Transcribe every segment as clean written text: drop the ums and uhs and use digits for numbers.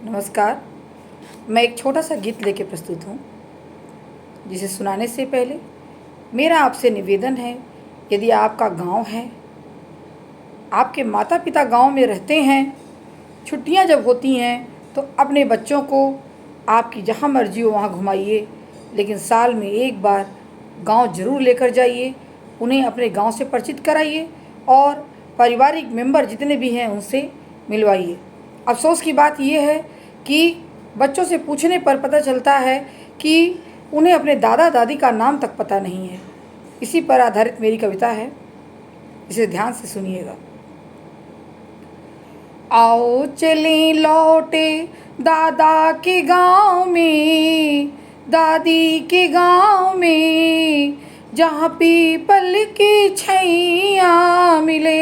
नमस्कार। मैं एक छोटा सा गीत लेके प्रस्तुत हूँ, जिसे सुनाने से पहले मेरा आपसे निवेदन है, यदि आपका गांव है, आपके माता पिता गांव में रहते हैं, छुट्टियां जब होती हैं तो अपने बच्चों को आपकी जहाँ मर्जी हो वहाँ घुमाइए, लेकिन साल में एक बार गांव ज़रूर लेकर जाइए। उन्हें अपने गांव से परिचित कराइए और पारिवारिक मेंबर जितने भी हैं उनसे मिलवाइए। अफ़सोस की बात यह है कि बच्चों से पूछने पर पता चलता है कि उन्हें अपने दादा दादी का नाम तक पता नहीं है। इसी पर आधारित मेरी कविता है, इसे ध्यान से सुनिएगा। आओ चलें लौटे दादा के गांव में, दादी के गांव में, जहाँ पीपल की छैया मिले।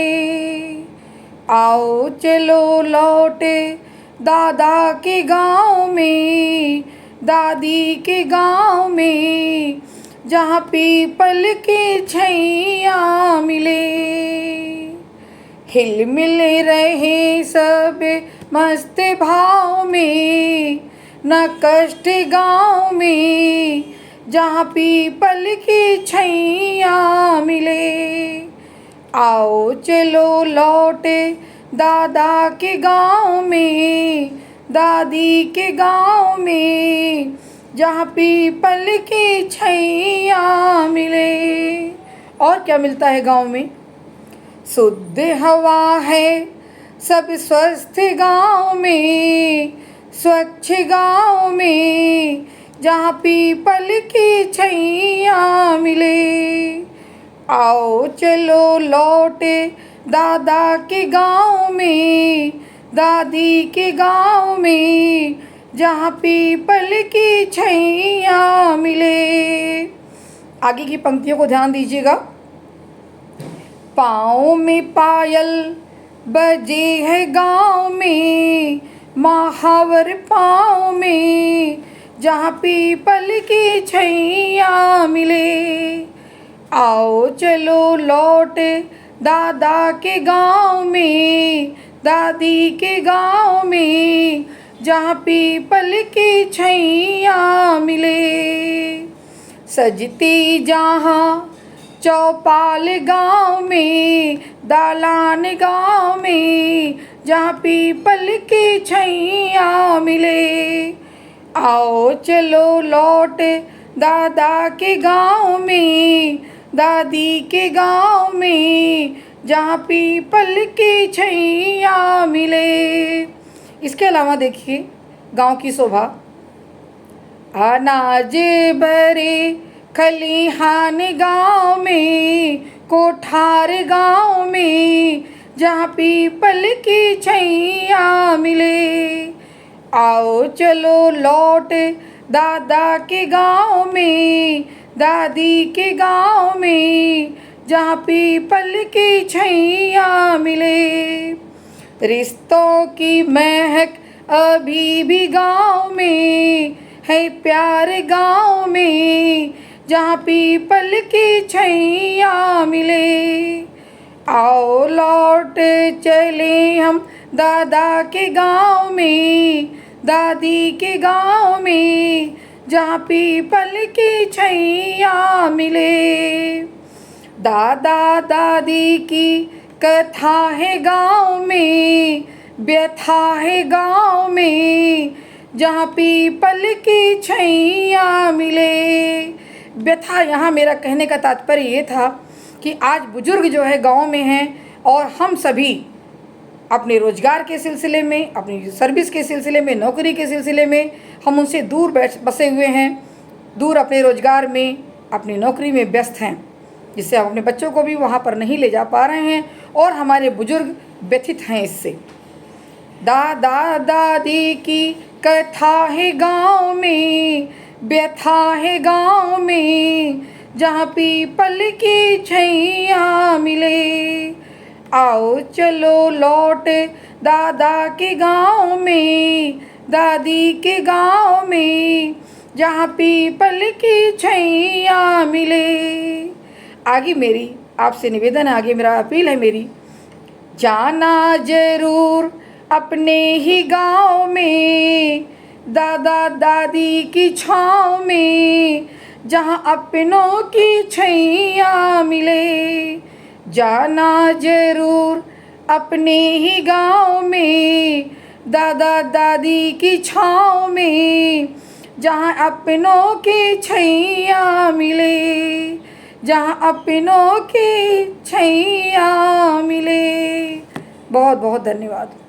आओ चलो लौटे दादा के गांव में, दादी के गांव में, जहाँ पीपल की छैया मिले। हिल मिल रहे सब मस्त भाव में, न कष्ट गांव में, जहाँ पीपल की छैया मिले। आओ चलो लौटे दादा के गांव में, दादी के गांव में, जहाँ पीपल की छैया मिले। और क्या मिलता है गांव में? शुद्ध हवा है सब स्वस्थ गांव में, स्वच्छ गांव में, जहाँ पीपल की छैया मिले। आओ चलो लौटे दादा के गांव में, दादी के गांव में, जहाँ पीपल की छैया मिले। आगे की पंक्तियों को ध्यान दीजिएगा। पाँव में पायल बजे है गांव में, महावर पाँव में, जहाँ पीपल की छैया मिले। आओ चलो लौटे दादा के गांव में, दादी के गांव में, जहाँ पीपल की छैया मिले। सजती जहाँ चौपाल गांव में, दालान गांव में, जहाँ पीपल की छैया मिले। आओ चलो लौटे दादा के गांव में, दादी के गांव में, जहाँ पीपल की छैया मिले। इसके अलावा देखिए गांव की शोभा। अनाज भरे खलिहान गांव में, कोठार गांव में, जहाँ पीपल की छैया मिले। आओ चलो लौटे दादा के गांव में, दादी के गांव में, जहाँ पीपल की छैया मिले। रिश्तों की महक अभी भी गांव में है, प्यार गांव में, जहाँ पीपल की छैया मिले। आओ लौट चले हम दादा के गांव में, दादी के गांव में, जहाँ पीपल की छैया मिले। दादा दादी की कथा है गांव में, व्यथा है गांव में, जहाँ पीपल की छैया मिले। व्यथा, यहाँ मेरा कहने का तात्पर्य ये था कि आज बुजुर्ग जो है गांव में हैं और हम सभी अपने रोजगार के सिलसिले में, अपनी सर्विस के सिलसिले में, नौकरी के सिलसिले में हम उनसे दूर बसे हुए हैं, दूर अपने रोजगार में, अपनी नौकरी में व्यस्त हैं, जिससे हम अपने बच्चों को भी वहाँ पर नहीं ले जा पा रहे हैं और हमारे बुजुर्ग व्यथित हैं इससे। दादा दादी की कथा है गांव में, व्यथा है गांव में, जहाँ पीपल की छैया मिले। आओ चलो लौटे दादा के गांव में, दादी के गांव में, जहाँ पीपल की छैया मिले। आगे मेरी आपसे निवेदन है, आगे मेरा अपील है मेरी। जाना जरूर अपने ही गांव में, दादा दादी की छाँव में, जहाँ अपनों की छैया मिले। जाना जरूर अपने ही गांव में, दादा दादी की छाँव में, जहाँ अपनों की छैया मिले, जहाँ अपनों की छैया मिले। बहुत बहुत धन्यवाद।